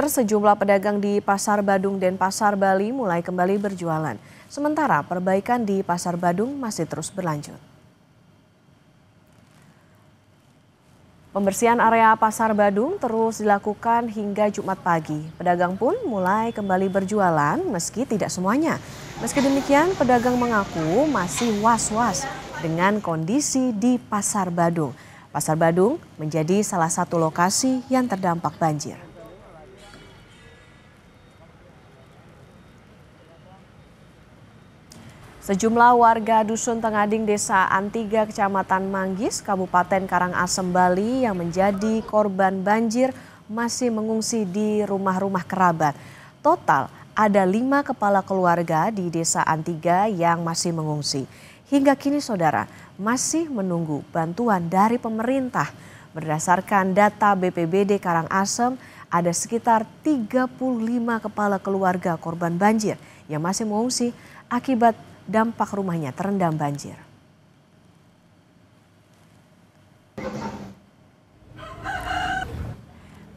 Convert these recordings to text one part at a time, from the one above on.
Sejumlah pedagang di Pasar Badung Denpasar, Bali mulai kembali berjualan. Sementara perbaikan di Pasar Badung masih terus berlanjut. Pembersihan area Pasar Badung terus dilakukan hingga Jumat pagi. Pedagang pun mulai kembali berjualan meski tidak semuanya. Meski demikian, pedagang mengaku masih was-was dengan kondisi di Pasar Badung. Pasar Badung menjadi salah satu lokasi yang terdampak banjir. Sejumlah warga Dusun Tengading, Desa Antiga, Kecamatan Manggis, Kabupaten Karangasem, Bali yang menjadi korban banjir masih mengungsi di rumah-rumah kerabat. Total ada 5 kepala keluarga di Desa Antiga yang masih mengungsi. Hingga kini saudara masih menunggu bantuan dari pemerintah. Berdasarkan data BPBD Karangasem, ada sekitar 35 kepala keluarga korban banjir yang masih mengungsi akibat dampak rumahnya terendam banjir.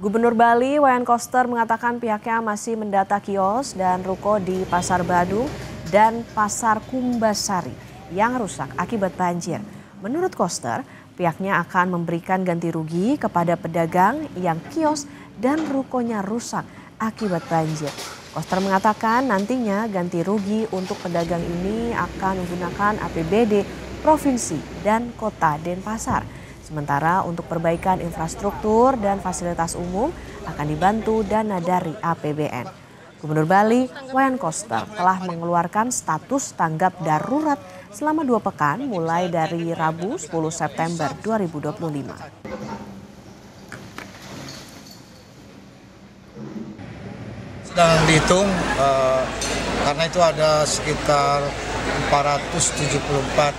Gubernur Bali Wayan Koster mengatakan pihaknya masih mendata kios dan ruko di Pasar Badung dan Pasar Kumbasari yang rusak akibat banjir. Menurut Koster, pihaknya akan memberikan ganti rugi kepada pedagang yang kios dan rukonya rusak akibat banjir. Koster mengatakan nantinya ganti rugi untuk pedagang ini akan menggunakan APBD Provinsi dan Kota Denpasar. Sementara untuk perbaikan infrastruktur dan fasilitas umum akan dibantu dana dari APBN. Gubernur Bali Wayan Koster telah mengeluarkan status tanggap darurat selama 2 pekan mulai dari Rabu 10 September 2025. Sedang dihitung karena itu ada sekitar 474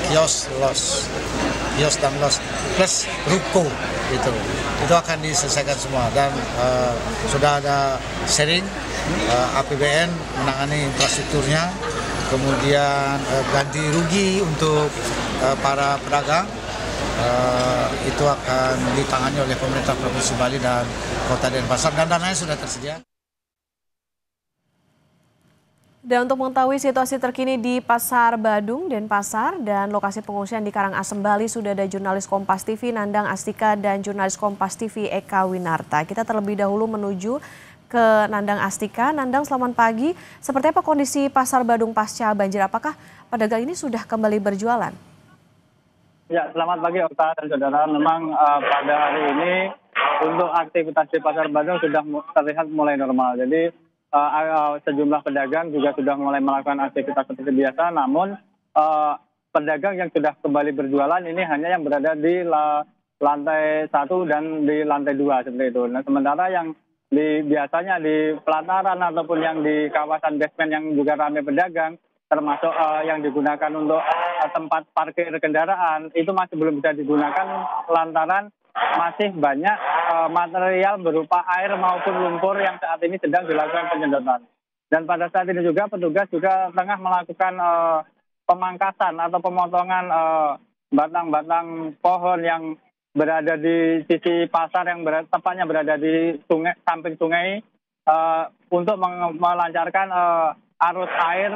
kios dan los plus ruko itu akan diselesaikan semua dan sudah ada sharing APBN menangani infrastrukturnya, kemudian ganti rugi untuk para pedagang itu akan ditangani oleh pemerintah Provinsi Bali dan Kota Denpasar dan dananya sudah tersedia. Dan untuk mengetahui situasi terkini di Pasar Badung Denpasar dan lokasi pengungsian di Karangasem, Bali, sudah ada jurnalis Kompas TV Nandang Astika dan jurnalis Kompas TV Eka Winarta. Kita terlebih dahulu menuju ke Nandang Astika. Nandang, selamat pagi. Seperti apa kondisi Pasar Badung pasca banjir? Apakah pedagang ini sudah kembali berjualan? Ya, selamat pagi Okta dan saudara. Memang pada hari ini untuk aktivitas di Pasar Badung sudah terlihat mulai normal. Jadi sejumlah pedagang juga sudah mulai melakukan aktivitas seperti biasa, namun pedagang yang sudah kembali berjualan ini hanya yang berada di lantai 1 dan di lantai 2 seperti itu. Nah, sementara yang biasanya di pelataran ataupun yang di kawasan basement yang juga ramai pedagang, termasuk yang digunakan untuk tempat parkir kendaraan, itu masih belum bisa digunakan lantaran masih banyak material berupa air maupun lumpur yang saat ini sedang dilakukan penyedotan. Dan pada saat ini juga petugas juga tengah melakukan pemangkasan atau pemotongan batang-batang pohon yang berada di sisi pasar yang tepatnya berada di sungai, samping sungai untuk melancarkan arus air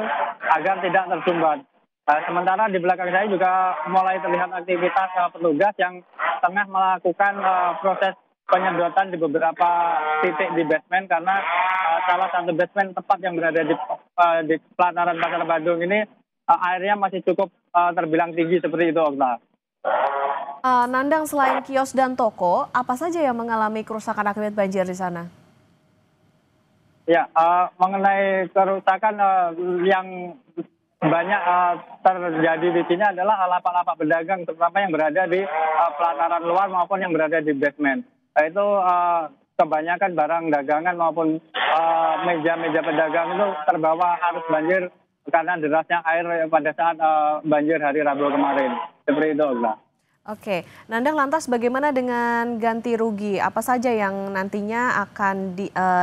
agar tidak tersumbat. Sementara di belakang saya juga mulai terlihat aktivitas petugas yang tengah melakukan proses penyedotan di beberapa titik di basement karena salah satu basement tepat yang berada di pelataran Pasar Badung ini airnya masih cukup terbilang tinggi seperti itu, Okta. Nandang, selain kios dan toko, apa saja yang mengalami kerusakan akibat banjir di sana? Ya, mengenai kerusakan yang banyak terjadi di sini adalah lapak-lapak pedagang, terutama yang berada di pelataran luar maupun yang berada di basement. Itu kebanyakan barang dagangan maupun meja-meja pedagang itu terbawa arus banjir karena derasnya air pada saat banjir hari Rabu kemarin. Seperti itu, Ogla. Oke, Nandang, lantas bagaimana dengan ganti rugi? Apa saja yang nantinya akan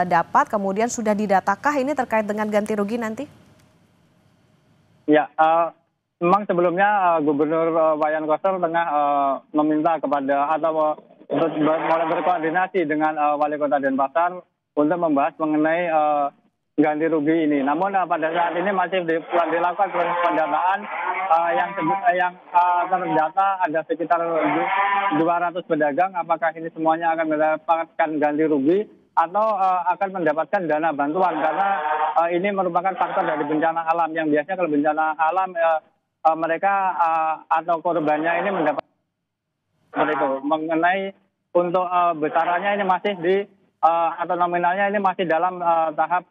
dapat, kemudian sudah didatakah ini terkait dengan ganti rugi nanti? Ya, memang sebelumnya Gubernur Wayan Koster tengah meminta kepada atau untuk mulai berkoordinasi dengan Wali Kota Denpasar untuk membahas mengenai ganti rugi ini. Namun pada saat ini masih dilakukan proses pendataan yang terdata ada sekitar 200 pedagang. Apakah ini semuanya akan mendapatkan ganti rugi atau akan mendapatkan dana bantuan, karena ini merupakan faktor dari bencana alam yang biasanya kalau bencana alam mereka atau korbannya ini mendapat seperti itu. Mengenai untuk besarannya ini masih atau nominalnya ini masih dalam tahap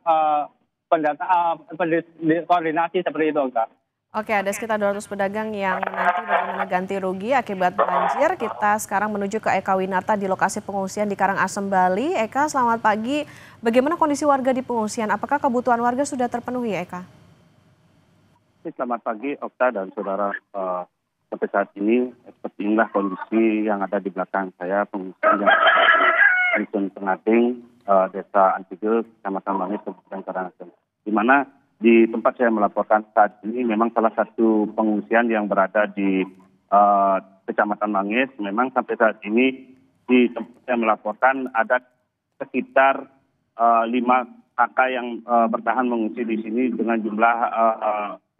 koordinasi seperti itu, Kak. Oke, ada sekitar 200 pedagang yang nanti bagaimana ganti rugi akibat banjir. Kita sekarang menuju ke Eka Winata di lokasi pengungsian di Karangasem, Bali. Eka, selamat pagi. Bagaimana kondisi warga di pengungsian? Apakah kebutuhan warga sudah terpenuhi, Eka? Selamat pagi, Okta dan saudara. Sampai saat ini, seperti inilah kondisi yang ada di belakang saya, pengungsian yang Dusun Pengading, Desa Antige, Kecamatan Mangis, Kabupaten Karangasem. Di mana di tempat saya melaporkan saat ini memang salah satu pengungsian yang berada di Kecamatan Mangis. Memang sampai saat ini di tempat saya melaporkan ada sekitar 5 kakak yang bertahan mengungsi di sini dengan jumlah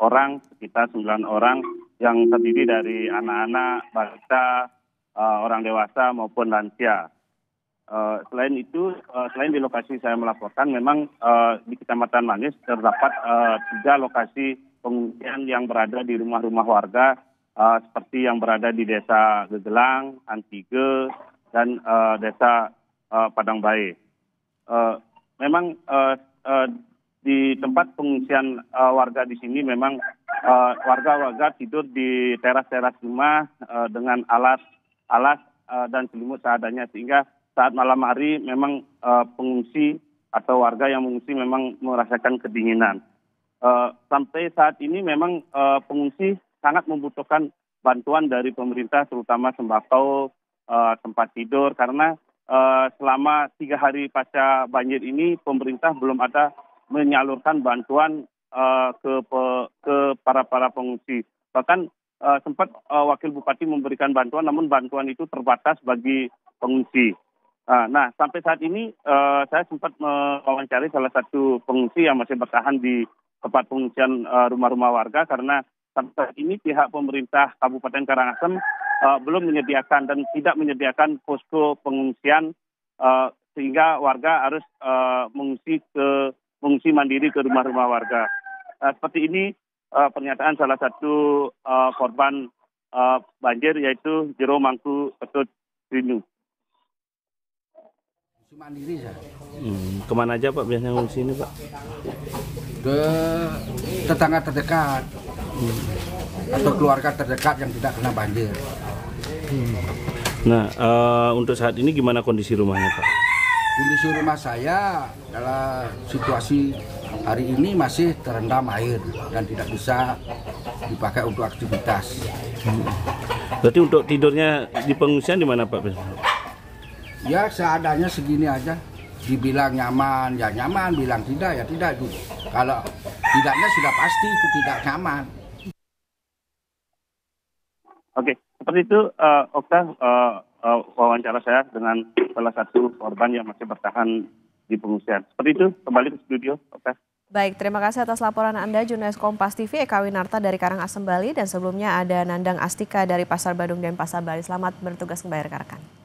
orang sekitar 9 orang yang terdiri dari anak-anak, balita, orang dewasa maupun lansia. Selain itu, selain di lokasi saya melaporkan, memang di Kecamatan Mangis terdapat 3 lokasi pengungsian yang berada di rumah-rumah warga, seperti yang berada di Desa Gegelang, Antige, dan Desa Padangbae. Memang di tempat pengungsian warga di sini memang warga-warga tidur di teras-teras rumah dengan alas dan selimut seadanya, sehingga saat malam hari memang pengungsi atau warga yang mengungsi memang merasakan kedinginan. Sampai saat ini memang pengungsi sangat membutuhkan bantuan dari pemerintah, terutama sembako, tempat tidur, karena selama 3 hari pasca banjir ini pemerintah belum ada menyalurkan bantuan ke para pengungsi. Bahkan sempat Wakil Bupati memberikan bantuan, namun bantuan itu terbatas bagi pengungsi. Nah, sampai saat ini saya sempat mewawancari salah satu pengungsi yang masih bertahan di tempat pengungsian rumah-rumah warga, karena sampai saat ini pihak pemerintah Kabupaten Karangasem belum menyediakan dan tidak menyediakan posko pengungsian, sehingga warga harus mengungsi mandiri ke rumah-rumah warga. Seperti ini pernyataan salah satu korban banjir, yaitu Jero Mangku Ketut Rinu. Mandiri saya. Kemana aja Pak biasanya ngungsi ini Pak? Ke tetangga terdekat atau keluarga terdekat yang tidak kena banjir. Nah, untuk saat ini gimana kondisi rumahnya Pak? Kondisi rumah saya dalam situasi hari ini masih terendam air dan tidak bisa dipakai untuk aktivitas. Berarti untuk tidurnya di pengungsian di mana Pak? Ya seadanya segini aja. Dibilang nyaman, ya nyaman. Bilang tidak, ya tidak. Kalau tidaknya sudah pasti itu tidak nyaman. Oke, seperti itu Okta, wawancara saya dengan salah satu korban yang masih bertahan di pengungsian. Seperti itu, kembali ke studio, Okta. Baik, terima kasih atas laporan Anda, jurnalis Kompas TV Eka Winata dari Karangasem, Bali. Dan sebelumnya ada Nandang Astika dari Pasar Badung dan Pasar Bali. Selamat bertugas kembali rekan-rekan.